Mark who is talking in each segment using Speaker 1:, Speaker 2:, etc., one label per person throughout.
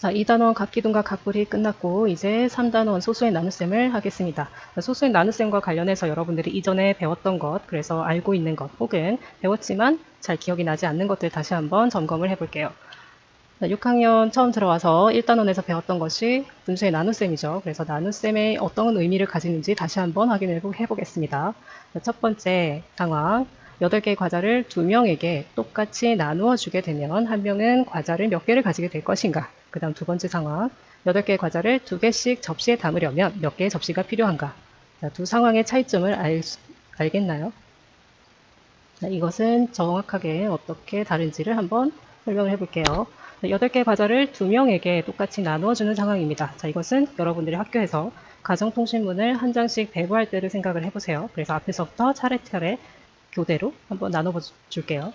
Speaker 1: 자, 2단원 각기둥과 각불이 끝났고 이제 3단원 소수의 나눗셈을 하겠습니다. 소수의 나눗셈과 관련해서 여러분들이 이전에 배웠던 것, 그래서 알고 있는 것, 혹은 배웠지만 잘 기억이 나지 않는 것들 다시 한번 점검을 해볼게요. 6학년 처음 들어와서 1단원에서 배웠던 것이 분수의 나눗셈이죠. 그래서 나눗셈에 어떤 의미를 가지는지 다시 한번 확인해 보겠습니다. 첫 번째 상황, 8개의 과자를 2명에게 똑같이 나누어 주게 되면 한 명은 과자를 몇 개를 가지게 될 것인가? 그 다음 두 번째 상황, 8개의 과자를 2개씩 접시에 담으려면 몇 개의 접시가 필요한가? 자, 두 상황의 차이점을 알겠나요? 자, 이것은 정확하게 어떻게 다른지를 한번 설명을 해볼게요. 8개의 과자를 2명에게 똑같이 나누어주는 상황입니다. 자, 이것은 여러분들이 학교에서 가정통신문을 한 장씩 배부할 때를 생각을 해보세요. 그래서 앞에서부터 차례차례 교대로 한번 나눠줄게요.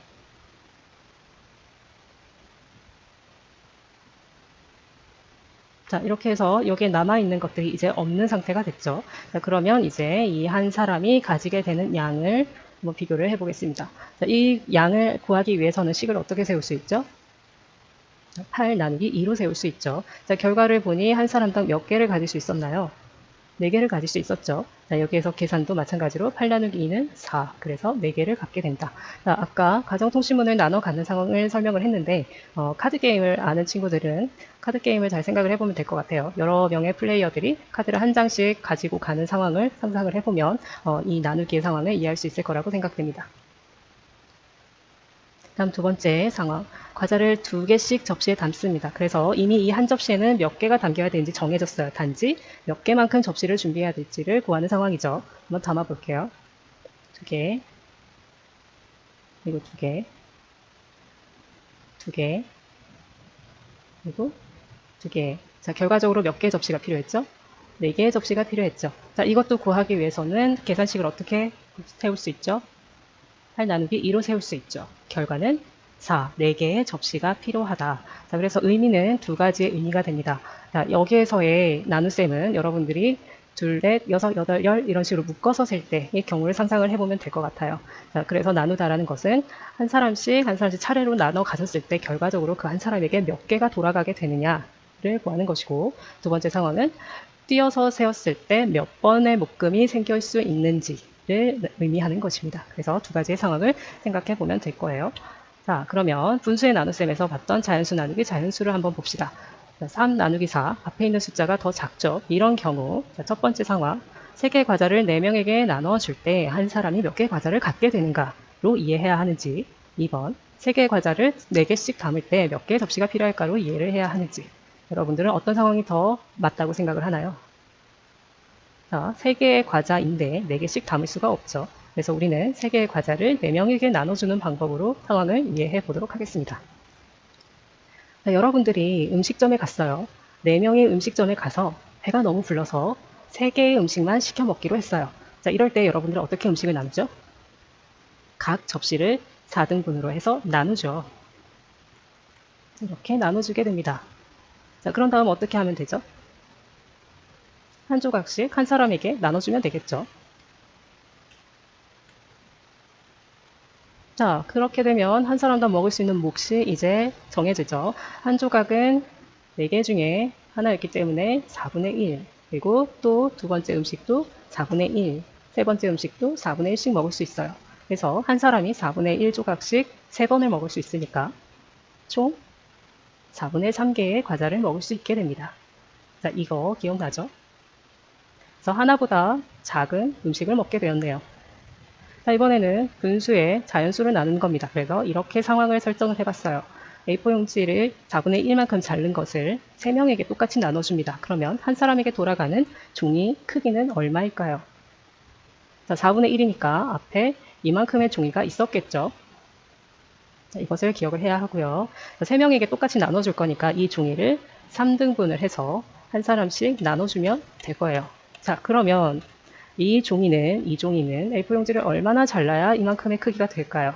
Speaker 1: 자, 이렇게 해서 여기에 남아있는 것들이 이제 없는 상태가 됐죠. 자, 그러면 이제 이 한 사람이 가지게 되는 양을 한번 비교를 해보겠습니다. 자, 이 양을 구하기 위해서는 식을 어떻게 세울 수 있죠? 8 나누기 2로 세울 수 있죠. 자, 결과를 보니 한 사람당 몇 개를 가질 수 있었나요? 4개를 가질 수 있었죠. 자, 여기에서 계산도 마찬가지로 8 나누기 2는 4. 그래서 4개를 갖게 된다. 자, 아까 가정통신문을 나눠 갖는 상황을 설명을 했는데 카드 게임을 아는 친구들은 카드 게임을 잘 생각을 해보면 될 것 같아요. 여러 명의 플레이어들이 카드를 한 장씩 가지고 가는 상황을 상상을 해보면 이 나누기의 상황을 이해할 수 있을 거라고 생각됩니다. 다음 두 번째 상황. 과자를 2개씩 접시에 담습니다. 그래서 이미 이 한 접시에는 몇 개가 담겨야 되는지 정해졌어요. 단지 몇 개만큼 접시를 준비해야 될지를 구하는 상황이죠. 한번 담아 볼게요. 2개, 그리고 2개, 2개, 그리고 2개. 자, 결과적으로 몇 개의 접시가 필요했죠? 4개의 접시가 필요했죠. 자, 이것도 구하기 위해서는 계산식을 어떻게 세울 수 있죠? 8 나누기 2로 세울 수 있죠. 결과는 4, 4개의 접시가 필요하다. 자, 그래서 의미는 두 가지의 의미가 됩니다. 자, 여기에서의 나눗셈은 여러분들이 둘, 넷, 여섯, 여덟, 열 이런 식으로 묶어서 셀 때의 경우를 상상을 해보면 될 것 같아요. 자, 그래서 나누다라는 것은 한 사람씩 차례로 나눠 가졌을 때 결과적으로 그 한 사람에게 몇 개가 돌아가게 되느냐를 구하는 것이고, 두 번째 상황은 띄어서 세었을 때 몇 번의 묶음이 생길 수 있는지를 의미하는 것입니다. 그래서 두 가지의 상황을 생각해 보면 될 거예요. 자, 그러면 분수의 나눗셈에서 봤던 자연수 나누기 자연수를 한번 봅시다. 3 나누기 4, 앞에 있는 숫자가 더 작죠. 이런 경우 첫 번째 상황, 3개의 과자를 4명에게 나눠 줄 때 한 사람이 몇 개의 과자를 갖게 되는가로 이해해야 하는지, 2번, 3개의 과자를 4개씩 담을 때 몇 개의 접시가 필요할까로 이해를 해야 하는지, 여러분들은 어떤 상황이 더 맞다고 생각을 하나요? 자, 3개의 과자인데 4개씩 담을 수가 없죠. 그래서 우리는 3개의 과자를 4명에게 나눠주는 방법으로 상황을 이해해 보도록 하겠습니다. 자, 여러분들이 음식점에 갔어요. 4명의 음식점에 가서 배가 너무 불러서 3개의 음식만 시켜 먹기로 했어요. 자, 이럴 때 여러분들은 어떻게 음식을 나누죠? 각 접시를 4등분으로 해서 나누죠. 이렇게 나눠주게 됩니다. 자, 그런 다음 어떻게 하면 되죠? 한 조각씩 한 사람에게 나눠주면 되겠죠. 자, 그렇게 되면 한 사람당 먹을 수 있는 몫이 이제 정해지죠. 한 조각은 4개 중에 하나였기 때문에 4분의 1, 그리고 또 두 번째 음식도 4분의 1, 세 번째 음식도 4분의 1씩 먹을 수 있어요. 그래서 한 사람이 4분의 1 조각씩 3번을 먹을 수 있으니까 총 4분의 3개의 과자를 먹을 수 있게 됩니다. 자, 이거 기억나죠? 그래서 하나보다 작은 음식을 먹게 되었네요. 자, 이번에는 분수의 자연수를 나누는 겁니다. 그래서 이렇게 상황을 설정을 해봤어요. A4 용지를 4분의 1만큼 자른 것을 3명에게 똑같이 나눠줍니다. 그러면 한 사람에게 돌아가는 종이 크기는 얼마일까요? 자, 4분의 1이니까 앞에 이만큼의 종이가 있었겠죠. 자, 이것을 기억을 해야 하고요. 3명에게 똑같이 나눠줄 거니까 이 종이를 3등분을 해서 한 사람씩 나눠주면 될 거예요. 자, 그러면 이 종이는 A4 용지를 얼마나 잘라야 이만큼의 크기가 될까요?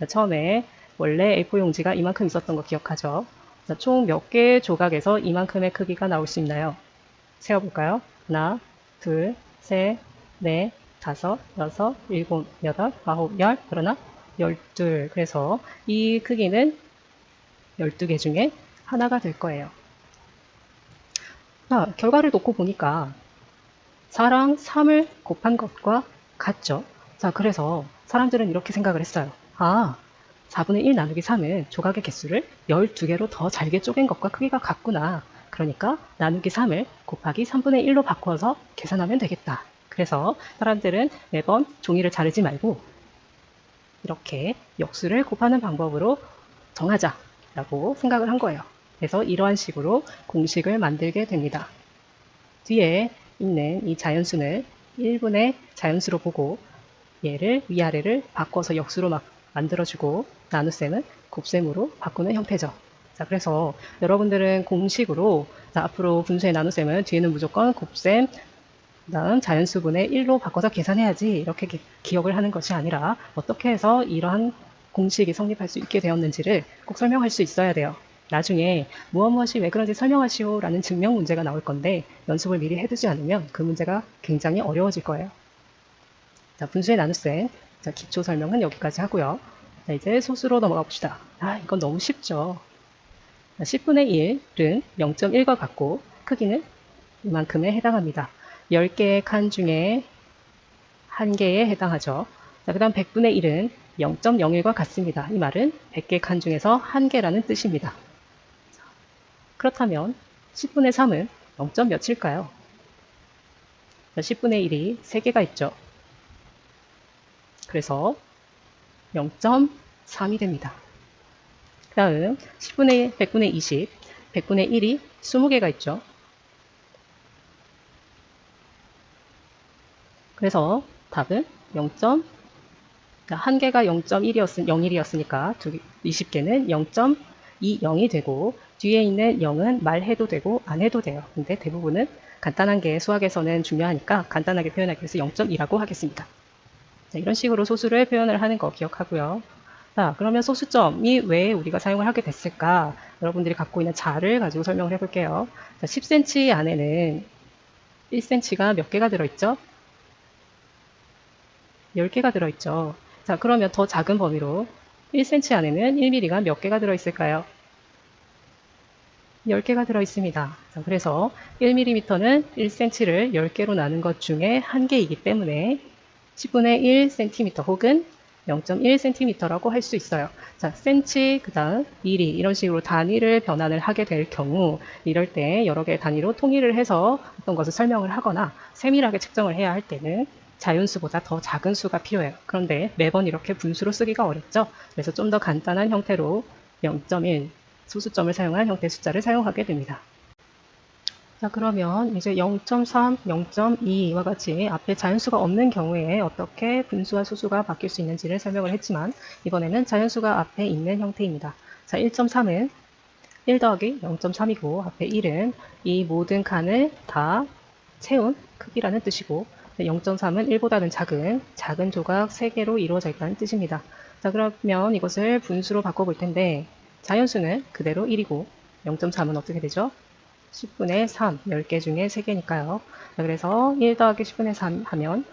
Speaker 1: 자, 처음에 원래 A4 용지가 이만큼 있었던 거 기억하죠? 자, 총 몇 개의 조각에서 이만큼의 크기가 나올 수 있나요? 세어볼까요? 하나, 둘, 셋, 넷, 다섯, 여섯, 일곱, 여덟, 아홉, 열, 그러나 12. 그래서 이 크기는 12개 중에 하나가 될 거예요. 자, 결과를 놓고 보니까 4랑 3을 곱한 것과 같죠. 자, 그래서 사람들은 이렇게 생각을 했어요. 아, 4분의 1 나누기 3은 조각의 개수를 12개로 더 잘게 쪼갠 것과 크기가 같구나. 그러니까 나누기 3을 곱하기 3분의 1로 바꿔서 계산하면 되겠다. 그래서 사람들은 매번 종이를 자르지 말고 이렇게 역수를 곱하는 방법으로 정하자라고 생각을 한 거예요. 그래서 이러한 식으로 공식을 만들게 됩니다. 뒤에 있는 이 자연수는 1분의 자연수로 보고 얘를 위아래를 바꿔서 역수로 막 만들어주고 나눗셈은 곱셈으로 바꾸는 형태죠. 자, 그래서 여러분들은 공식으로 자, 앞으로 분수의 나눗셈은 뒤에는 무조건 곱셈 다음 자연수분의 1로 바꿔서 계산해야지 이렇게 기억을 하는 것이 아니라 어떻게 해서 이러한 공식이 성립할 수 있게 되었는지를 꼭 설명할 수 있어야 돼요. 나중에 무엇이 왜 그런지 설명하시오 라는 증명 문제가 나올 건데 연습을 미리 해두지 않으면 그 문제가 굉장히 어려워질 거예요. 자, 분수의 나눗셈. 자, 기초 설명은 여기까지 하고요. 자, 이제 소수로 넘어가 봅시다. 아, 이건 너무 쉽죠. 10분의 1은 0.1과 같고 크기는 이만큼에 해당합니다. 10개의 칸 중에 1개에 해당하죠. 자, 그 다음 100분의 1은 0.01과 같습니다. 이 말은 100개 칸 중에서 1개라는 뜻입니다. 그렇다면 10분의 3은 0. 몇일까요? 10분의 1이 3개가 있죠. 그래서 0.3이 됩니다. 그 다음 100분의 20, 100분의 1이 20개가 있죠. 그래서 답은 0. 한 개가 0.1이었으니까 20개는 0.20이 되고 뒤에 있는 0은 말해도 되고 안 해도 돼요. 근데 대부분은 간단한 게 수학에서는 중요하니까 간단하게 표현하기 위해서 0.2라고 하겠습니다. 자, 이런 식으로 소수를 표현을 하는 거 기억하고요. 자, 그러면 소수점이 왜 우리가 사용을 하게 됐을까? 여러분들이 갖고 있는 자를 가지고 설명을 해볼게요. 자, 10cm 안에는 1cm가 몇 개가 들어있죠? 10개가 들어있죠. 자, 그러면 더 작은 범위로 1cm 안에는 1mm가 몇 개가 들어있을까요? 10개가 들어있습니다. 자, 그래서 1mm는 1cm를 10개로 나눈 것 중에 한 개이기 때문에 10분의 1cm 혹은 0.1cm라고 할 수 있어요. 자, cm, 그 다음 미리 이런 식으로 단위를 변환을 하게 될 경우 이럴 때 여러 개의 단위로 통일을 해서 어떤 것을 설명을 하거나 세밀하게 측정을 해야 할 때는 자연수보다 더 작은 수가 필요해요. 그런데 매번 이렇게 분수로 쓰기가 어렵죠. 그래서 좀 더 간단한 형태로 0.1 소수점을 사용한 형태의 숫자를 사용하게 됩니다. 자, 그러면 이제 0.3, 0.2와 같이 앞에 자연수가 없는 경우에 어떻게 분수와 소수가 바뀔 수 있는지를 설명을 했지만 이번에는 자연수가 앞에 있는 형태입니다. 자, 1.3은 1 더하기 0.3이고 앞에 1은 이 모든 칸을 다 채운 크기라는 뜻이고 0.3은 1보다는 작은 조각 3개로 이루어져 있다는 뜻입니다. 자, 그러면 이것을 분수로 바꿔볼 텐데 자연수는 그대로 1이고 0.3은 어떻게 되죠? 10분의 3, 10개 중에 3개니까요. 자, 그래서 1 더하기 10분의 3 하면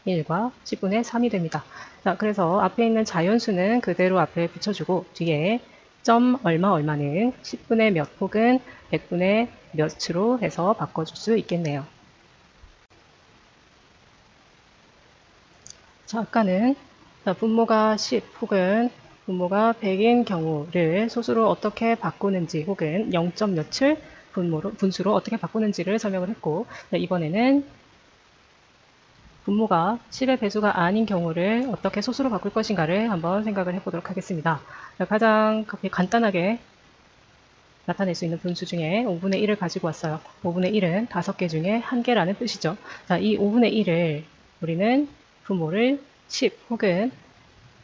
Speaker 1: 1과 10분의 3이 됩니다. 자, 그래서 앞에 있는 자연수는 그대로 앞에 붙여주고 뒤에 점 얼마는 10분의 몇 혹은 100분의 몇으로 해서 바꿔줄 수 있겠네요. 자, 아까는 분모가 10 혹은 분모가 100인 경우를 소수로 어떻게 바꾸는지 혹은 0. 몇을 분수로 어떻게 바꾸는지를 설명을 했고 이번에는 분모가 10의 배수가 아닌 경우를 어떻게 소수로 바꿀 것인가를 한번 생각을 해보도록 하겠습니다. 가장 간단하게 나타낼 수 있는 분수 중에 5분의 1을 가지고 왔어요. 5분의 1은 5개 중에 1개라는 뜻이죠. 자, 이 5분의 1을 우리는 분모를 10 혹은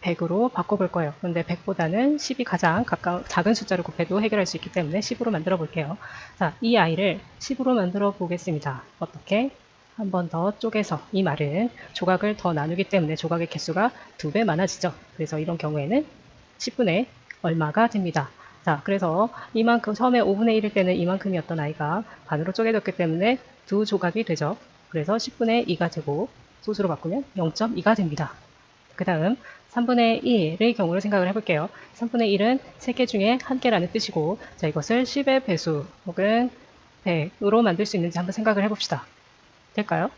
Speaker 1: 100으로 바꿔볼 거예요. 그런데 100보다는 10이 가장 작은 숫자를 곱해도 해결할 수 있기 때문에 10으로 만들어 볼게요. 자, 이 아이를 10으로 만들어 보겠습니다. 어떻게? 한 번 더 쪼개서 이 말은 조각을 더 나누기 때문에 조각의 개수가 2배 많아지죠. 그래서 이런 경우에는 10분의 얼마가 됩니다. 자, 그래서 이만큼 처음에 5분의 1일 때는 이만큼이었던 아이가 반으로 쪼개졌기 때문에 2조각이 되죠. 그래서 10분의 2가 되고 소수로 바꾸면 0.2가 됩니다. 그 다음 3분의 1의 경우를 생각을 해볼게요. 3분의 1은 3개 중에 1개라는 뜻이고 자, 이것을 10의 배수 혹은 100으로 만들 수 있는지 한번 생각을 해봅시다. 될까요?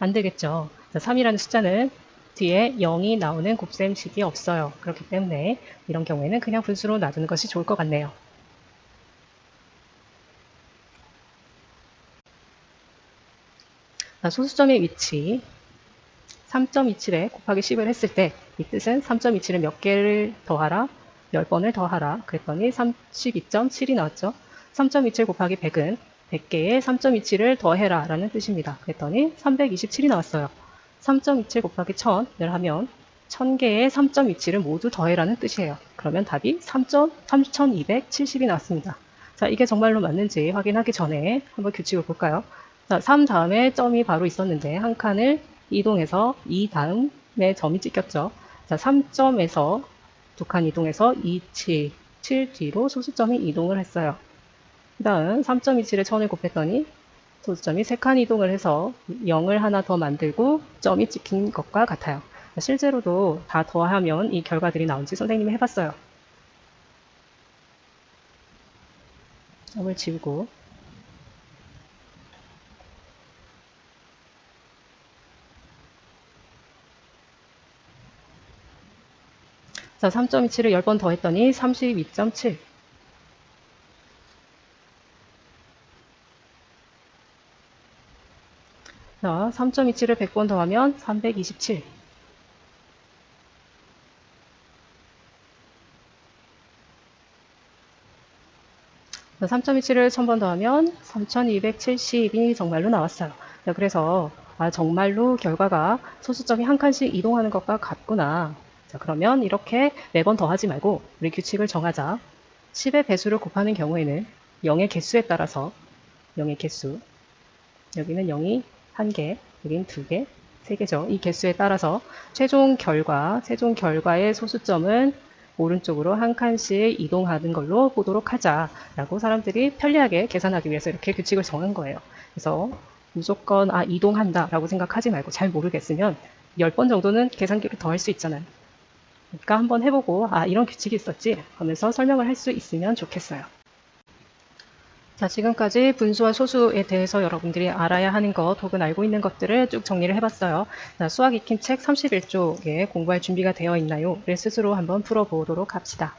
Speaker 1: 안 되겠죠. 자, 3이라는 숫자는 뒤에 0이 나오는 곱셈식이 없어요. 그렇기 때문에 이런 경우에는 그냥 분수로 놔두는 것이 좋을 것 같네요. 자, 소수점의 위치 3.27에 곱하기 10을 했을 때 이 뜻은 3.27을 몇 개를 더하라? 10번을 더하라. 그랬더니 32.7이 나왔죠. 3.27 곱하기 100은 100개의 3.27을 더해라 라는 뜻입니다. 그랬더니 327이 나왔어요. 3.27 곱하기 1000을 하면 1000개의 3.27을 모두 더해라는 뜻이에요. 그러면 답이 3270이 나왔습니다. 자, 이게 정말로 맞는지 확인하기 전에 한번 규칙을 볼까요? 자, 3 다음에 점이 바로 있었는데 한 칸을 이동해서 2 다음에 점이 찍혔죠. 자, 3점에서 두 칸 이동해서 2, 7 뒤로 소수점이 이동을 했어요. 그 다음 3.27에 1000을 곱했더니 소수점이 3칸 이동을 해서 0을 하나 더 만들고 점이 찍힌 것과 같아요. 실제로도 다 더하면 이 결과들이 나온지 선생님이 해봤어요. 점을 지우고 자, 3.27을 10번 더했더니 32.7 자, 3.27을 100번 더하면 327 3.27을 1000번 더하면 3270이 정말로 나왔어요. 자, 그래서 정말로 결과가 소수점이 한 칸씩 이동하는 것과 같구나. 자, 그러면 이렇게 매번 더하지 말고 우리 규칙을 정하자. 10의 배수를 곱하는 경우에는 0의 개수에 따라서 0의 개수 여기는 0이 1개, 여기는 2개, 3개죠. 이 개수에 따라서 최종 결과의 소수점은 오른쪽으로 한 칸씩 이동하는 걸로 보도록 하자라고 사람들이 편리하게 계산하기 위해서 이렇게 규칙을 정한 거예요. 그래서 무조건 이동한다 라고 생각하지 말고 잘 모르겠으면 10번 정도는 계산기를 더 할 수 있잖아요. 그러니까 한번 해보고 이런 규칙이 있었지 하면서 설명을 할 수 있으면 좋겠어요. 자, 지금까지 분수와 소수에 대해서 여러분들이 알아야 하는 것 혹은 알고 있는 것들을 쭉 정리를 해봤어요. 자, 수학 익힘 책 31쪽에 공부할 준비가 되어 있나요? 를 스스로 한번 풀어보도록 합시다.